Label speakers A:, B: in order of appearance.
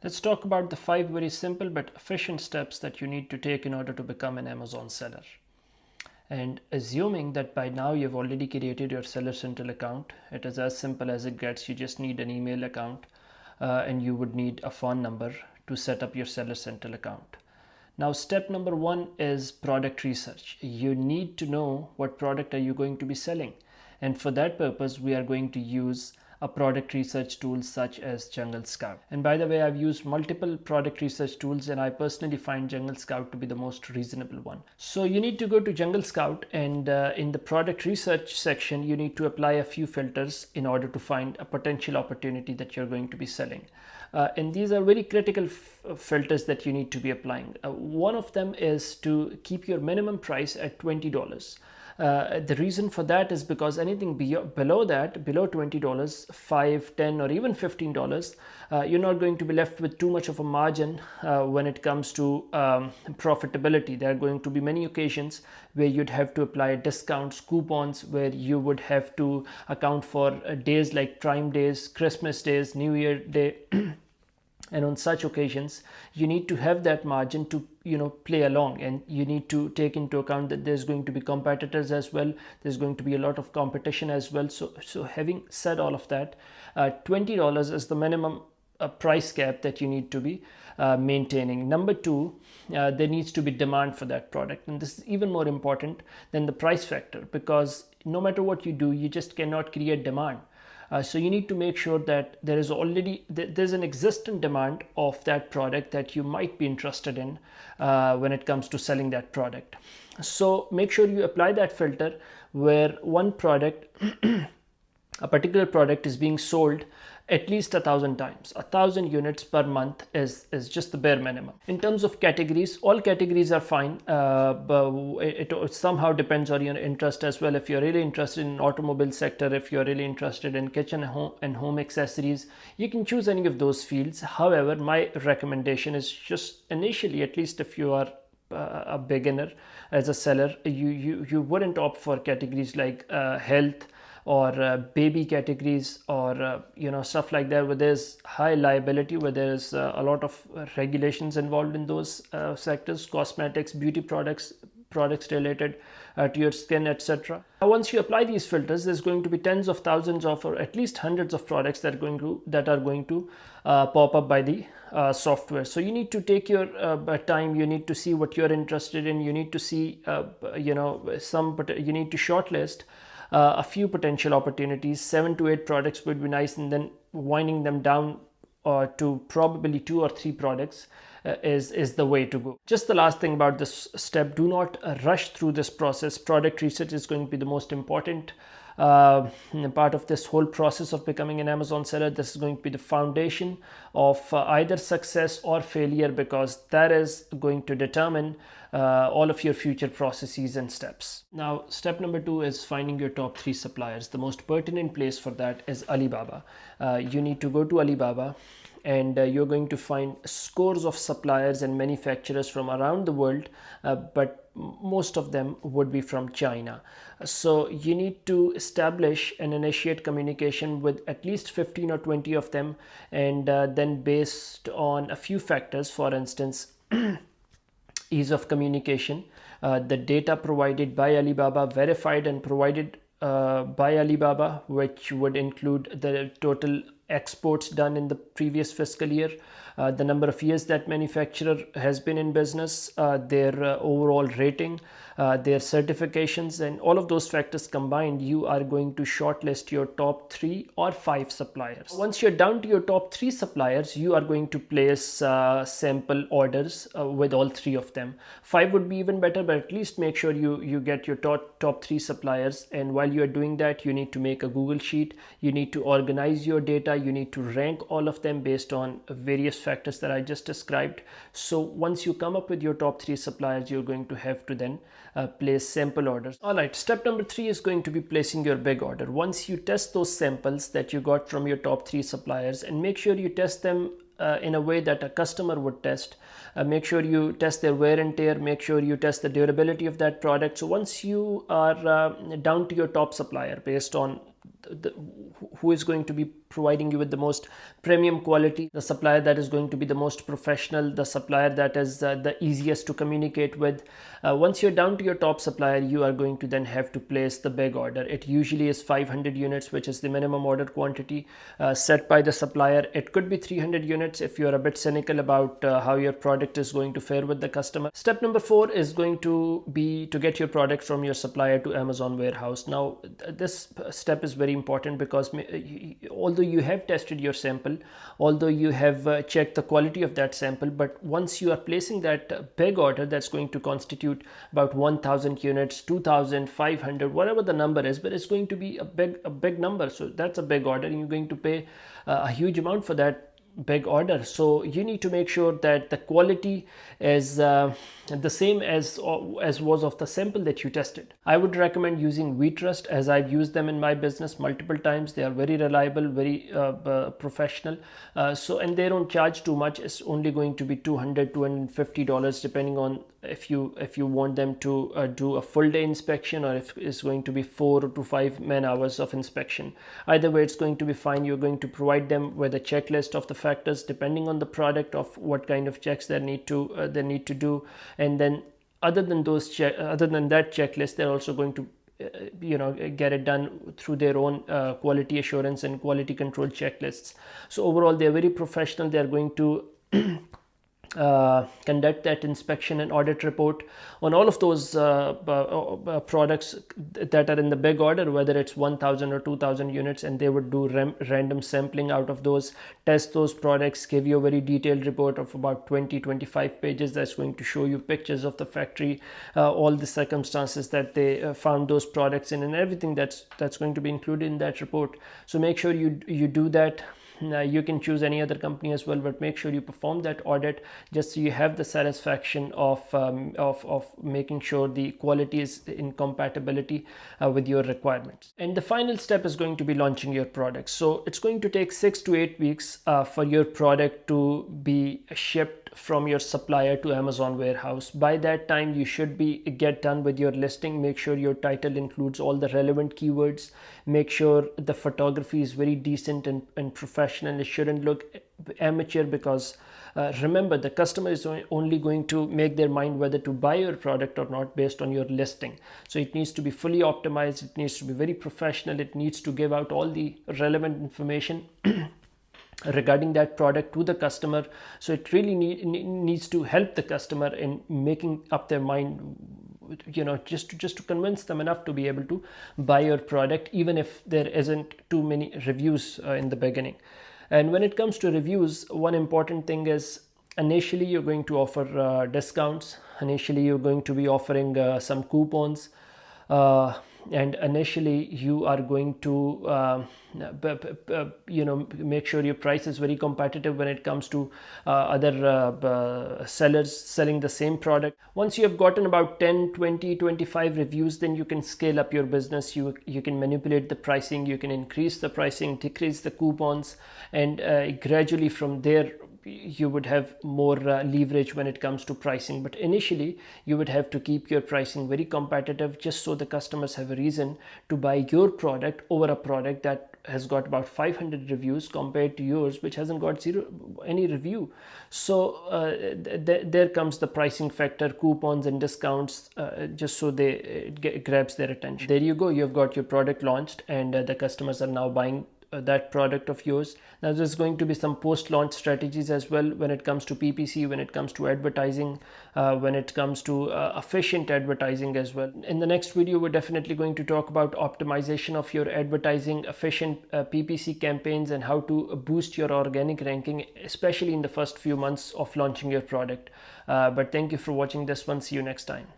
A: Let's talk about the 5 very simple but efficient steps that you need to take in order to become an Amazon seller. And assuming that by now you've already created your Seller Central account, it is as simple as it gets. You just need an email account and you would need a phone number to set up your Seller Central account. Now, step number 1 is product research. You need to know what product are you going to be selling. And for that purpose, we are going to use a product research tool such as Jungle Scout. And by the way, I've used multiple product research tools and I personally find Jungle Scout to be the most reasonable one. So you need to go to Jungle Scout and in the product research section, you need to apply a few filters in order to find a potential opportunity that you're going to be selling. And these are very critical filters that you need to be applying. One of them is to keep your minimum price at $20. The reason for that is because anything below that, below $20, $5, $10, or even $15, you're not going to be left with too much of a margin when it comes to profitability. There are going to be many occasions where you'd have to apply discounts, coupons, where you would have to account for days like Prime Days, Christmas Days, New Year Day. And on such occasions you need to have that margin to play along, and you need to take into account that there's going to be competitors as well, there's going to be a lot of competition as well. So having said all of that, $20 is the minimum price cap that you need to be maintaining. Number 2, there needs to be demand for that product, and this is even more important than the price factor, because no matter what you do, you just cannot create demand. So you need to make sure that there's an existing demand of that product that you might be interested in when it comes to selling that product. So make sure you apply that filter where one product, a particular product, is being sold at least 1,000 times. 1,000 units per month is just the bare minimum. In terms of categories, all categories are fine, but it somehow depends on your interest as well. If you're really interested in automobile sector, if you're really interested in kitchen and home accessories, you can choose any of those fields. However, my recommendation is just initially, at least if you are a beginner as a seller, you wouldn't opt for categories like health or baby categories, or stuff like that, where there's high liability, where there's a lot of regulations involved in those sectors, cosmetics, beauty products related to your skin, etc. Now, once you apply these filters, there's going to be tens of thousands of, or at least hundreds of products that are going to pop up by the software. So you need to take your time. You need to see what you're interested in. You need to see you need to shortlist a few potential opportunities. 7 to 8 products would be nice, and then winding them down to probably 2 or 3 products is the way to go. Just the last thing about this step, do not rush through this process. Product research is going to be the most important part of this whole process of becoming an Amazon seller. This is going to be the foundation of either success or failure, because that is going to determine all of your future processes and steps. Now, step number 2 is finding your top 3 suppliers. The most pertinent place for that is Alibaba. You need to go to Alibaba, and you're going to find scores of suppliers and manufacturers from around the world, but most of them would be from China. So you need to establish and initiate communication with at least 15 or 20 of them, and then based on a few factors, for instance, ease of communication, the data provided by Alibaba, verified and provided by Alibaba, which would include the total exports done in the previous fiscal year, the number of years that manufacturer has been in business, their overall rating, their certifications, and all of those factors combined, you are going to shortlist your top 3 or 5 suppliers. Once you're down to your top 3 suppliers, you are going to place sample orders with all 3 of them. 5 would be even better, but at least make sure you get your top 3 suppliers. And while you are doing that, you need to make a Google sheet. You need to organize your data. You need to rank all of them based on various factors that I just described. So once you come up with your top 3 suppliers, you're going to have to then place sample orders. All right, step number 3 is going to be placing your big order. Once you test those samples that you got from your top 3 suppliers, and make sure you test them in a way that a customer would test. Make sure you test their wear and tear, make sure you test the durability of that product. So once you are down to your top supplier based on who is going to be providing you with the most premium quality, the supplier that is going to be the most professional, the supplier that is the easiest to communicate with. Once you're down to your top supplier, you are going to then have to place the big order. It usually is 500 units, which is the minimum order quantity set by the supplier. It could be 300 units if you're a bit cynical about how your product is going to fare with the customer. Step number 4 is going to be to get your product from your supplier to Amazon warehouse. Now, this step is very important because although you have tested your sample, although you have checked the quality of that sample, but once you are placing that big order that's going to constitute about 1000 units, 2500, whatever the number is, but it's going to be a big number. So that's a big order, and you're going to pay a huge amount for that big order. So you need to make sure that the quality is the same as was of the sample that you tested. I would recommend using WeTrust, as I've used them in my business multiple times. They are very reliable, very professional. And they don't charge too much. It's only going to be $200, $250 depending on if you want them to do a full day inspection, or if it's going to be 4 to 5 man hours of inspection. Either way, it's going to be fine. You're going to provide them with a checklist of the factors depending on the product, of what kind of checks they need to do, and then other than that checklist, they're also going to get it done through their own quality assurance and quality control checklists. So overall, they're very professional. They're going to conduct that inspection and audit report on all of those products that are in the big order, whether it's 1000 or 2000 units, and they would do random sampling out of those, test those products, give you a very detailed report of about 20-25 pages that's going to show you pictures of the factory, all the circumstances that they found those products in, and everything that's going to be included in that report. So make sure you do that. You can choose any other company as well, but make sure you perform that audit just so you have the satisfaction of making sure the quality is in compatibility with your requirements. And the final step is going to be launching your product. So it's going to take 6 to 8 weeks for your product to be shipped from your supplier to Amazon warehouse. By that time, you should get done with your listing. Make sure your title includes all the relevant keywords. Make sure the photography is very decent and professional. It shouldn't look amateur, because remember, the customer is only going to make their mind whether to buy your product or not based on your listing. So it needs to be fully optimized. It needs to be very professional. It needs to give out all the relevant information regarding that product to the customer. So it really needs to help the customer in making up their mind, just to convince them enough to be able to buy your product, even if there isn't too many reviews in the beginning. And when it comes to reviews, one important thing is, initially you're going to offer discounts. Initially you're going to be offering some coupons, and initially you are going to make sure your price is very competitive when it comes to other sellers selling the same product. Once you have gotten about 10, 20, 25 reviews, then you can scale up your business. You can manipulate the pricing, you can increase the pricing, decrease the coupons, and gradually from there you would have more leverage when it comes to pricing. But initially you would have to keep your pricing very competitive, just so the customers have a reason to buy your product over a product that has got about 500 reviews compared to yours, which hasn't got any review. So there comes the pricing factor, coupons and discounts, just so it grabs their attention. There you go, you've got your product launched, and the customers are now buying that product of yours. Now there's going to be some post-launch strategies as well when it comes to PPC, when it comes to advertising, when it comes to efficient advertising as well. In the next video, we're definitely going to talk about optimization of your advertising, efficient PPC campaigns, and how to boost your organic ranking, especially in the first few months of launching your product. But thank you for watching this one. See you next time.